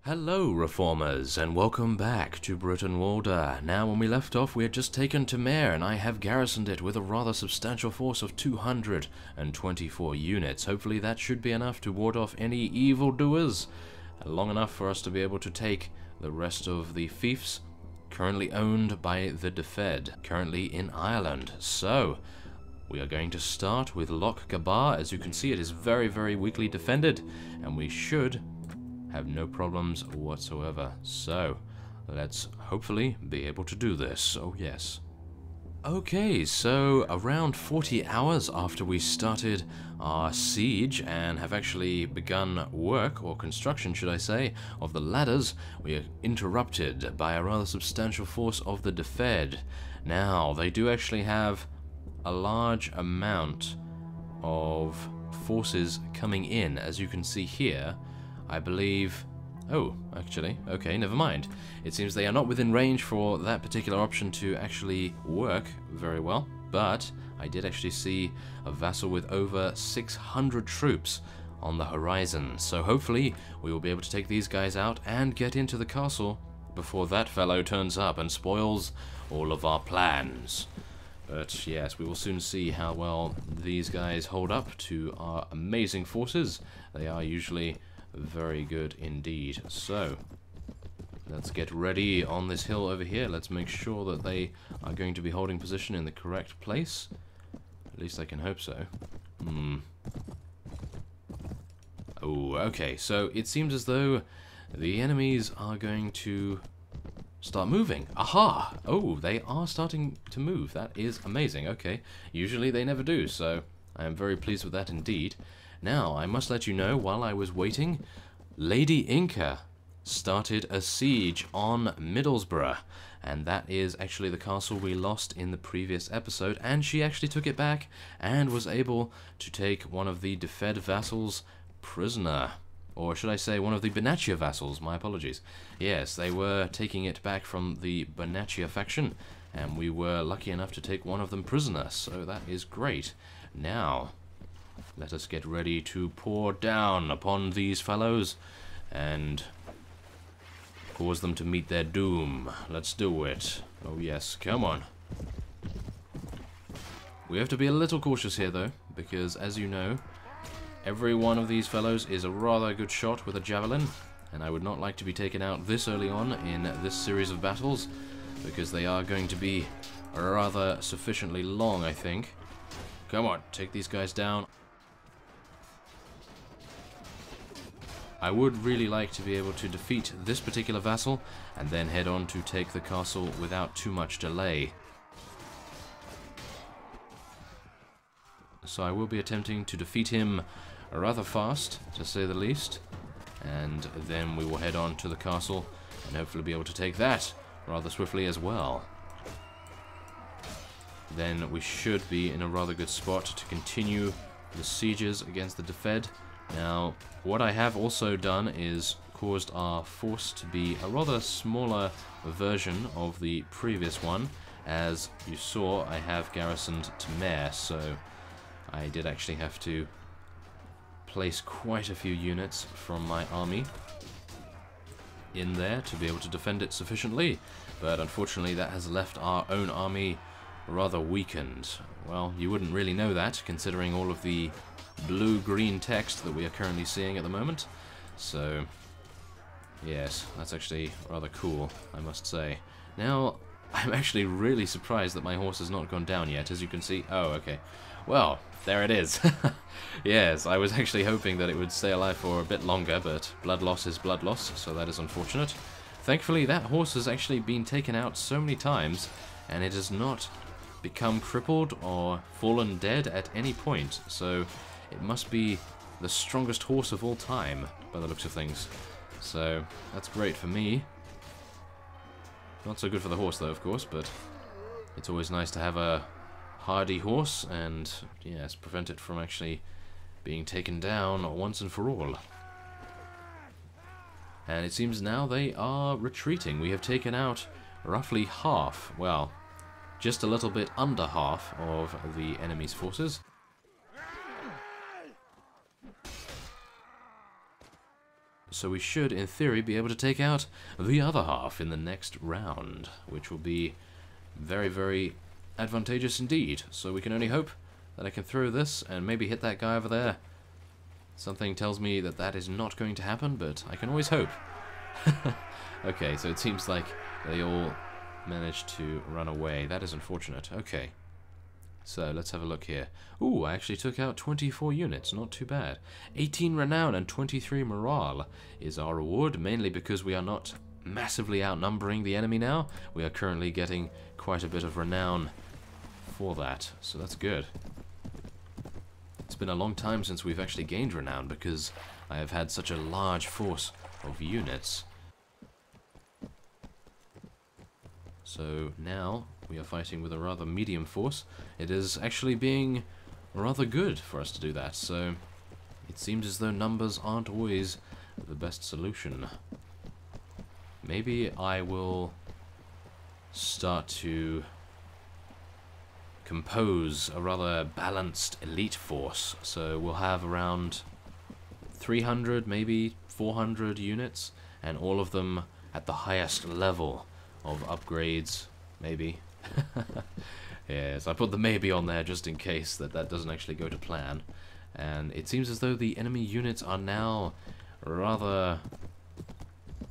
Hello Reformers, and welcome back to Brytenwalda. Now when we left off we had just taken Tamir, and I have garrisoned it with a rather substantial force of 224 units. Hopefully that should be enough to ward off any evildoers, long enough for us to be able to take the rest of the fiefs currently owned by the Defed, currently in Ireland. So, we are going to start with Lo Gabar. As you can see, it is very weakly defended, and we should have no problems whatsoever. So, let's hopefully be able to do this. Oh yes. Okay, so around 40 hours after we started our siege and have actually begun work, or construction should I say, of the ladders, we are interrupted by a rather substantial force of the Defed. Now, they do actually have a large amount of forces coming in, as you can see here. I believe... Oh, actually, okay, never mind. It seems they are not within range for that particular option to actually work very well, but I did actually see a vassal with over 600 troops on the horizon, so hopefully we will be able to take these guys out and get into the castle before that fellow turns up and spoils all of our plans. But yes, we will soon see how well these guys hold up to our amazing forces. They are usually very good indeed. So, let's get ready on this hill over here. Let's make sure that they are going to be holding position in the correct place. At least I can hope so. Oh, okay. So, it seems as though the enemies are going to start moving. Aha! Oh, they are starting to move. That is amazing. Okay. Usually they never do, so I am very pleased with that indeed. Now, I must let you know, while I was waiting, Lady Inca started a siege on Middlesbrough, and that is actually the castle we lost in the previous episode, and she actually took it back and was able to take one of the Defed vassals prisoner. Or should I say one of the Bonaccia vassals, my apologies. Yes, they were taking it back from the Bonaccia faction, and we were lucky enough to take one of them prisoner, so that is great. Now, let us get ready to pour down upon these fellows and cause them to meet their doom. Let's do it. Oh yes, come on. We have to be a little cautious here though, because as you know, every one of these fellows is a rather good shot with a javelin, and I would not like to be taken out this early on in this series of battles, because they are going to be rather sufficiently long, I think. Come on, take these guys down. I would really like to be able to defeat this particular vassal and then head on to take the castle without too much delay. So I will be attempting to defeat him rather fast, to say the least, and then we will head on to the castle and hopefully be able to take that rather swiftly as well. Then we should be in a rather good spot to continue the sieges against the Defed. Now, what I have also done is caused our force to be a rather smaller version of the previous one. As you saw, I have garrisoned Tamir, so I did actually have to place quite a few units from my army in there to be able to defend it sufficiently. But unfortunately, that has left our own army rather weakened. Well, you wouldn't really know that, considering all of the blue-green text that we are currently seeing at the moment. So, yes, that's actually rather cool, I must say. Now, I'm actually really surprised that my horse has not gone down yet, as you can see. Oh, okay. Well, there it is. Yes, I was actually hoping that it would stay alive for a bit longer, but blood loss is blood loss, so that is unfortunate. Thankfully, that horse has actually been taken out so many times, and it has not become crippled or fallen dead at any point, so it must be the strongest horse of all time, by the looks of things. So, that's great for me. Not so good for the horse, though, of course, but it's always nice to have a hardy horse and, yes, prevent it from actually being taken down once and for all. And it seems now they are retreating. We have taken out roughly half, well, just a little bit under half of the enemy's forces. So we should, in theory, be able to take out the other half in the next round, which will be very, very advantageous indeed. So we can only hope that I can throw this and maybe hit that guy over there. Something tells me that that is not going to happen, but I can always hope. Okay, so it seems like they all managed to run away. That is unfortunate. Okay. So, let's have a look here. Ooh, I actually took out 24 units. Not too bad. 18 renown and 23 morale is our reward, mainly because we are not massively outnumbering the enemy now. We are currently getting quite a bit of renown for that, so that's good. It's been a long time since we've actually gained renown because I have had such a large force of units. So now we are fighting with a rather medium force. It is actually being rather good for us to do that, so it seems as though numbers aren't always the best solution. Maybe I will start to compose a rather balanced elite force. So we'll have around 300, maybe 400 units, and all of them at the highest level of upgrades, maybe. Yes, I put the maybe on there just in case that doesn't actually go to plan. And it seems as though the enemy units are now rather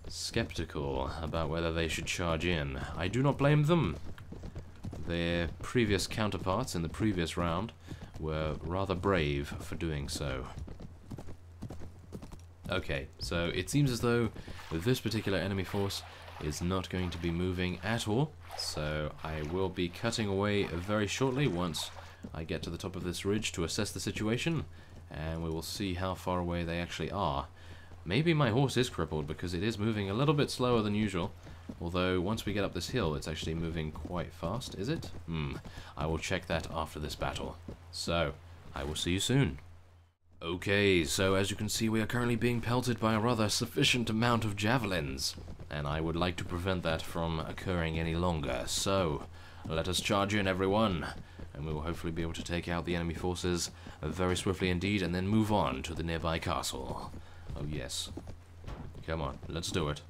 skeptical about whether they should charge in. I do not blame them. Their previous counterparts in the previous round were rather brave for doing so. Okay, so it seems as though this particular enemy force is not going to be moving at all, so I will be cutting away very shortly once I get to the top of this ridge to assess the situation, and we will see how far away they actually are. Maybe my horse is crippled because it is moving a little bit slower than usual, although once we get up this hill it's actually moving quite fast, is it? I will check that after this battle. So, I will see you soon. Okay, so as you can see we are currently being pelted by a rather sufficient amount of javelins, and I would like to prevent that from occurring any longer, so let us charge in, everyone, and we will hopefully be able to take out the enemy forces very swiftly indeed, and then move on to the nearby castle. Oh yes. Come on, let's do it.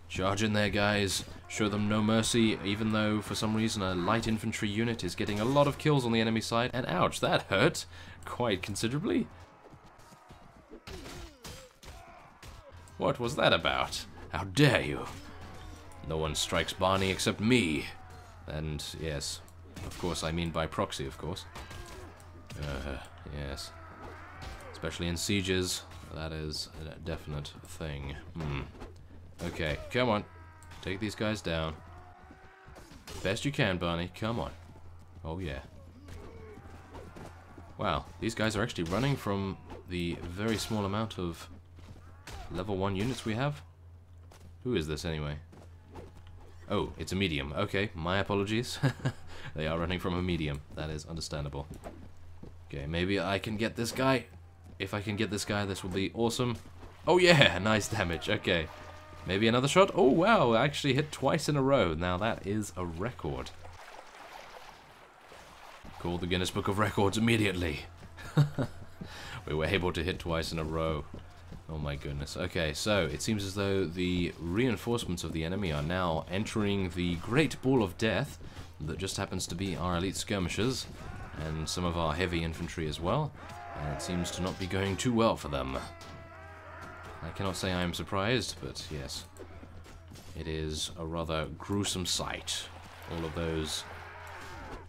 Charge in there, guys. Show them no mercy, even though for some reason a light infantry unit is getting a lot of kills on the enemy side, and ouch, that hurt quite considerably. What was that about? How dare you? No one strikes Barney except me. And, yes, of course I mean by proxy, of course. Yes. Especially in sieges, that is a definite thing. Okay, come on. Take these guys down. Best you can, Barney, come on. Oh yeah. Wow, these guys are actually running from the very small amount of level 1 units we have. Who is this anyway? Oh, it's a medium. Okay, my apologies. They are running from a medium. That is understandable. Okay, maybe I can get this guy. If I can get this guy, this will be awesome. Oh yeah, nice damage. Okay, maybe another shot. Oh wow, I actually hit twice in a row. Now that is a record. Call the Guinness Book of Records immediately. We were able to hit twice in a row. Oh my goodness. Okay, so it seems as though the reinforcements of the enemy are now entering the Great Ball of Death that just happens to be our elite skirmishers and some of our heavy infantry as well, and it seems to not be going too well for them. I cannot say I am surprised, but yes, it is a rather gruesome sight. All of those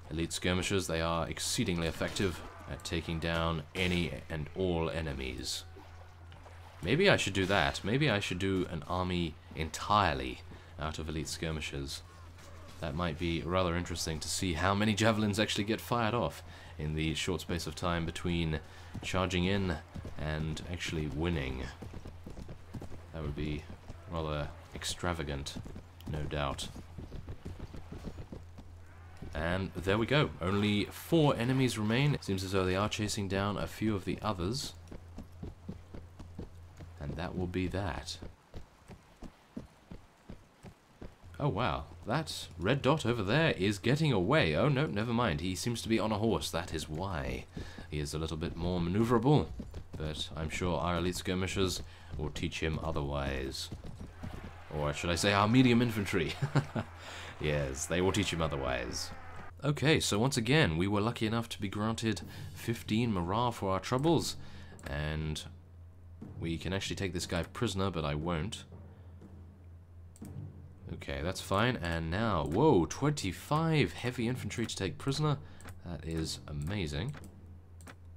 elite skirmishers, they are exceedingly effective at taking down any and all enemies. Maybe I should do that. Maybe I should do an army entirely out of elite skirmishers. That might be rather interesting to see how many javelins actually get fired off in the short space of time between charging in and actually winning. That would be rather extravagant, no doubt. And there we go. Only 4 enemies remain. It seems as though they are chasing down a few of the others. And that will be that. Oh wow, that red dot over there is getting away. Oh no, never mind. He seems to be on a horse. That is why. He is a little bit more maneuverable. but I'm sure our elite skirmishers will teach him otherwise. Or should I say our medium infantry? Yes, they will teach him otherwise. Okay, so once again, we were lucky enough to be granted 15 morale for our troubles, and we can actually take this guy prisoner, but I won't. Okay, that's fine, and now, whoa, 25 heavy infantry to take prisoner. That is amazing.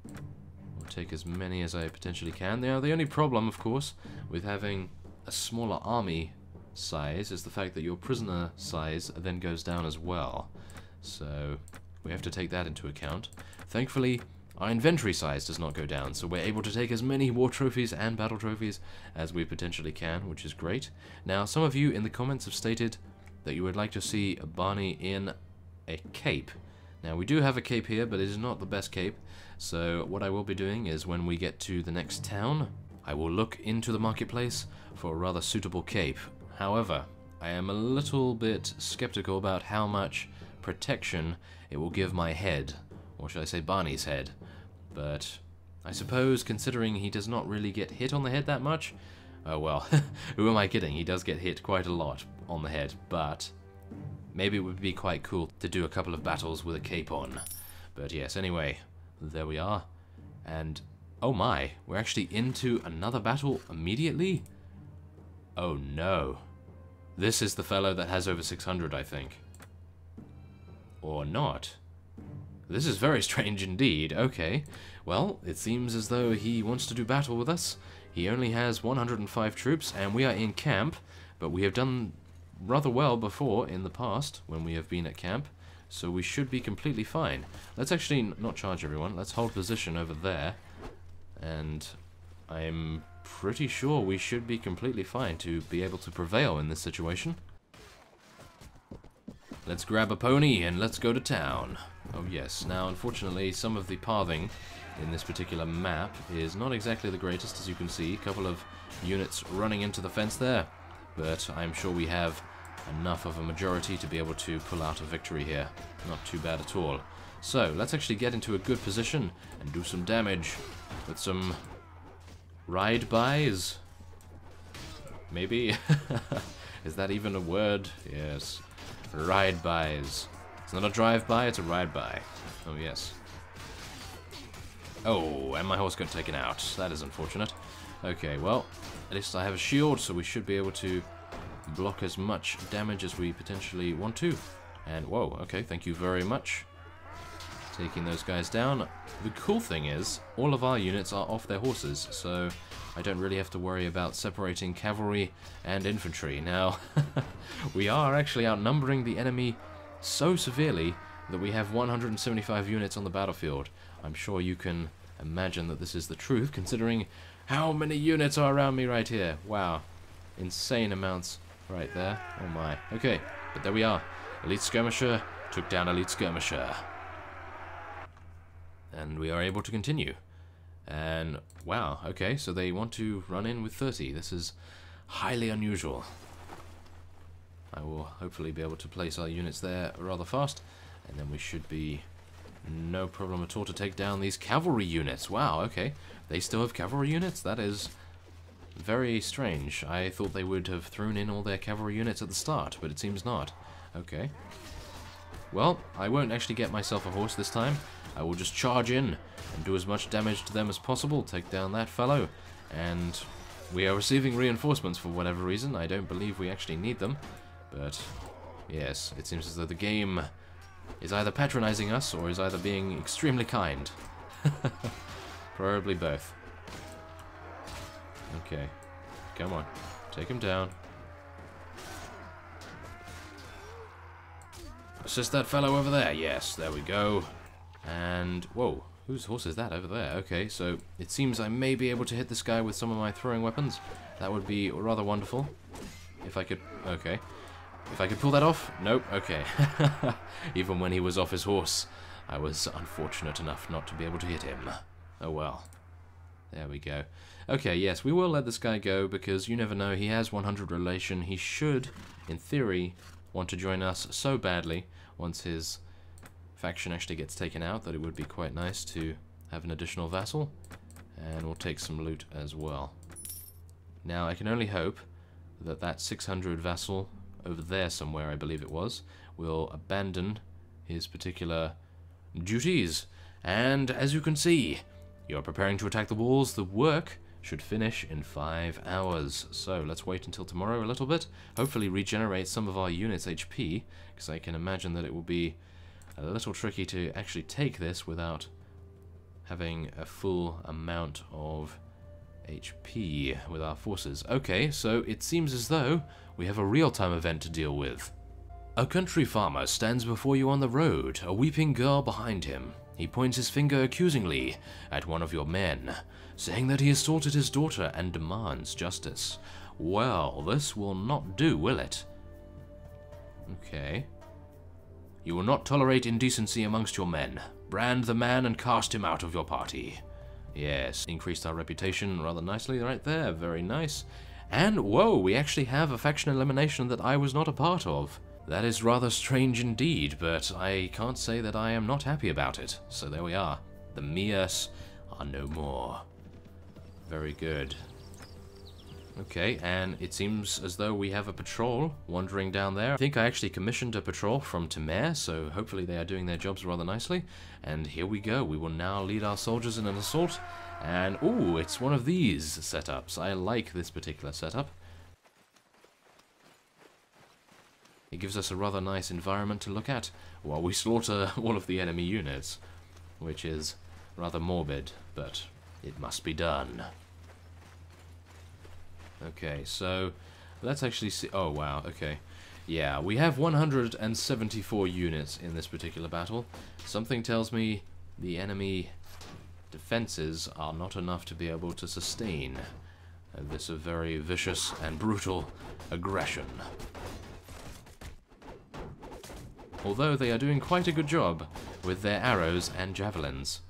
We'll take as many as I potentially can. Now, the only problem, of course, with having a smaller army size is the fact that your prisoner size then goes down as well. So we have to take that into account. Thankfully, our inventory size does not go down, so we're able to take as many war trophies and battle trophies as we potentially can, which is great. Now, some of you in the comments have stated that you would like to see Barney in a cape. Now, we do have a cape here, but it is not the best cape. So what I will be doing is when we get to the next town, I will look into the marketplace for a rather suitable cape. However, I am a little bit skeptical about how much protection it will give my head, or should I say Barney's head. But I suppose, considering he does not really get hit on the head that much, oh well, who am I kidding? He does get hit quite a lot on the head, but maybe it would be quite cool to do a couple of battles with a cape on. But yes, anyway, there we are. And oh my, we're actually into another battle immediately? Oh no. This is the fellow that has over 600, I think. Or not. This is very strange indeed. Okay. Well, it seems as though he wants to do battle with us. He only has 105 troops, and we are in camp, but we have done rather well before in the past when we have been at camp, so we should be completely fine. Let's actually not charge everyone. Let's hold position over there, and I'm pretty sure we should be completely fine to be able to prevail in this situation. Let's grab a pony and let's go to town. Oh yes, now unfortunately some of the pathing in this particular map is not exactly the greatest, as you can see. A couple of units running into the fence there, but I'm sure we have enough of a majority to be able to pull out a victory here. Not too bad at all. So let's actually get into a good position and do some damage with some ride-bys. Maybe? Is that even a word? Yes. Ride-bys. It's not a drive-by, it's a ride-by. Oh, yes. Oh, and my horse got taken out. That is unfortunate. Okay, well, at least I have a shield, so we should be able to block as much damage as we potentially want to. And, whoa, okay, thank you very much. Taking those guys down. The cool thing is, all of our units are off their horses, so I don't really have to worry about separating cavalry and infantry. Now, we are actually outnumbering the enemy so severely that we have 175 units on the battlefield. I'm sure you can imagine that this is the truth, considering how many units are around me right here. Wow. Insane amounts right there. Oh my. Okay, but there we are. Elite Skirmisher took down Elite Skirmisher. And we are able to continue. And wow, okay, so they want to run in with 30. This is highly unusual. I will hopefully be able to place our units there rather fast, and then we should be no problem at all to take down these cavalry units. Wow, okay. They still have cavalry units? That is very strange. I thought they would have thrown in all their cavalry units at the start, but it seems not. Okay. Well, I won't actually get myself a horse this time. I will just charge in and do as much damage to them as possible, take down that fellow, and we are receiving reinforcements for whatever reason. I don't believe we actually need them, but yes, it seems as though the game is either patronizing us or is either being extremely kind. Probably both. Okay, come on, take him down. Assist that fellow over there. Yes, there we go. And, whoa, whose horse is that over there? Okay, so it seems I may be able to hit this guy with some of my throwing weapons. That would be rather wonderful. If I could, okay. If I could pull that off? Nope, okay. Even when he was off his horse, I was unfortunate enough not to be able to hit him. Oh well. There we go. Okay, yes, we will let this guy go, because you never know, he has 100 relation. He should, in theory, want to join us so badly once his faction actually gets taken out that it would be quite nice to have an additional vassal. And we'll take some loot as well. Now, I can only hope that that 600 vassal over there somewhere, I believe it was, will abandon his particular duties. And as you can see, you're preparing to attack the walls. The work should finish in 5 hours. So let's wait until tomorrow a little bit. Hopefully regenerate some of our units' HP, because I can imagine that it will be a little tricky to actually take this without having a full amount of HP with our forces. Okay, so it seems as though we have a real-time event to deal with. A country farmer stands before you on the road, a weeping girl behind him. He points his finger accusingly at one of your men, saying that he assaulted his daughter and demands justice. Well, this will not do, will it? Okay. You will not tolerate indecency amongst your men. Brand the man and cast him out of your party. Yes, increased our reputation rather nicely right there. Very nice. And, whoa, we actually have a faction elimination that I was not a part of. That is rather strange indeed, but I can't say that I am not happy about it. So there we are. The Mias are no more. Very good. Okay, and it seems as though we have a patrol wandering down there. I think I actually commissioned a patrol from Temer, so hopefully they are doing their jobs rather nicely. And here we go. We will now lead our soldiers in an assault. And, ooh, it's one of these setups. I like this particular setup. It gives us a rather nice environment to look at while we slaughter all of the enemy units, which is rather morbid, but it must be done. Okay, so let's actually see. Oh, wow, okay. Yeah, we have 174 units in this particular battle. Something tells me the enemy defenses are not enough to be able to sustain this very vicious and brutal aggression. Although they are doing quite a good job with their arrows and javelins.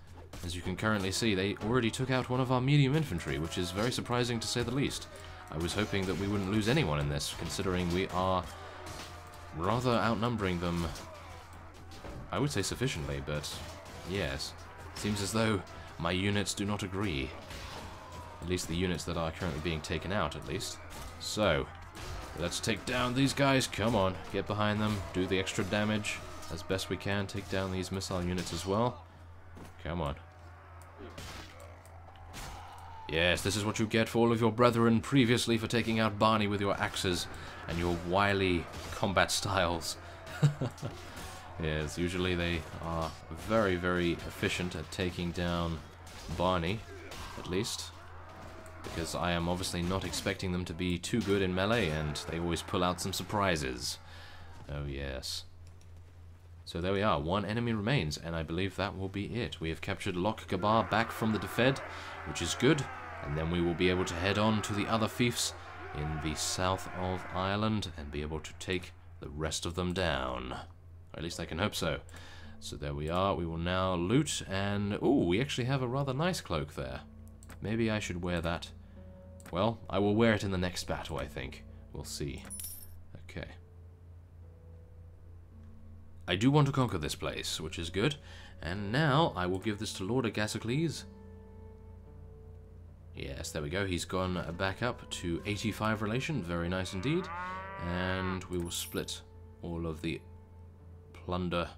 As you can currently see, they already took out one of our medium infantry, which is very surprising to say the least. I was hoping that we wouldn't lose anyone in this, considering we are rather outnumbering them, I would say sufficiently, but yes. Seems as though my units do not agree. At least the units that are currently being taken out, at least. So, let's take down these guys. Come on, get behind them, do the extra damage as best we can, take down these missile units as well. Come on. Yes, this is what you get for all of your brethren previously for taking out Barney with your axes and your wily combat styles. Yes, usually they are very, very efficient at taking down Barney, at least. Because I am obviously not expecting them to be too good in melee, and they always pull out some surprises. Oh yes. So there we are, one enemy remains, and I believe that will be it. We have captured Lo Gabar back from the Defed, which is good, and then we will be able to head on to the other fiefs in the south of Ireland and be able to take the rest of them down. Or at least I can hope so. So there we are, we will now loot, and ooh, we actually have a rather nice cloak there. Maybe I should wear that. Well, I will wear it in the next battle, I think. We'll see. Okay. I do want to conquer this place, which is good. And now I will give this to Lord Agasicles. Yes, there we go. He's gone back up to 85 relation. Very nice indeed. And we will split all of the plunder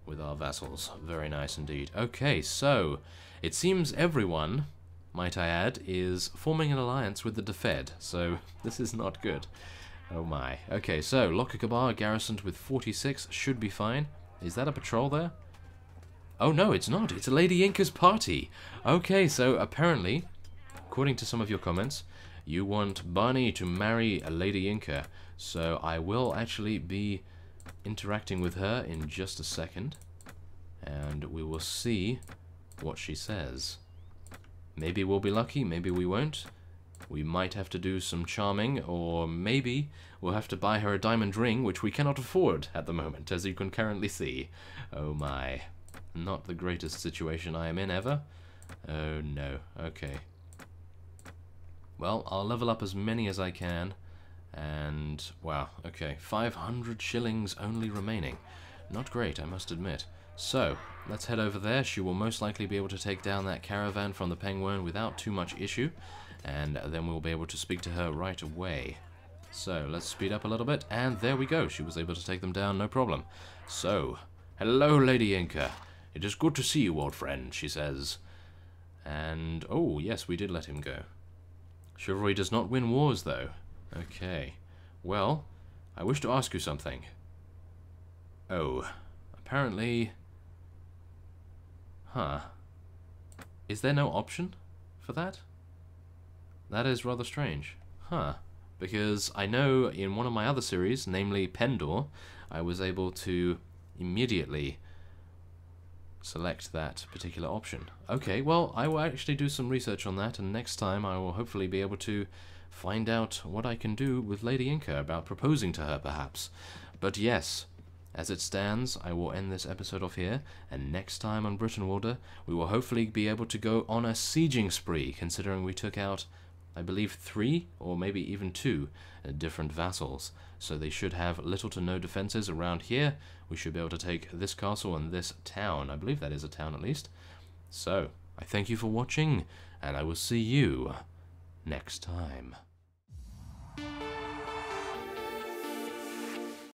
with our vassals. Very nice indeed. Okay, so it seems everyone, might I add, is forming an alliance with the Defed. So this is not good. Oh my. Okay, so Lo Gabar garrisoned with 46 should be fine. Is that a patrol there? Oh no, it's not. It's a Lady Inca's party. Okay, so apparently, according to some of your comments, you want Barney to marry a Lady Inca. So I will actually be interacting with her in just a second, and we will see what she says. Maybe we'll be lucky, maybe we won't. We might have to do some charming, or maybe we'll have to buy her a diamond ring, which we cannot afford at the moment, as you can currently see. Oh my. Not the greatest situation I am in ever. Oh no. Okay. Well, I'll level up as many as I can. And, wow, okay, 500 shillings only remaining. Not great, I must admit. So, let's head over there. She will most likely be able to take down that caravan from the penguin without too much issue, and then we'll be able to speak to her right away. So, let's speed up a little bit, and there we go. She was able to take them down, no problem. So, hello, Lady Inca. It is good to see you, old friend, she says. And, oh, yes, we did let him go. Chivalry does not win wars, though. Okay. Well, I wish to ask you something. Oh, apparently... Huh. Is there no option for that? That is rather strange. Huh. Because I know in one of my other series, namely Pendor, I was able to immediately select that particular option. Okay, well, I will actually do some research on that, and next time I will hopefully be able to find out what I can do with Lady Inca about proposing to her, perhaps. But yes, as it stands, I will end this episode off here, and next time on Brytenwalda, we will hopefully be able to go on a sieging spree, considering we took out, I believe, 3 or maybe even 2 different vassals. So they should have little to no defenses around here. We should be able to take this castle and this town. I believe that is a town at least. So, I thank you for watching, and I will see you next time.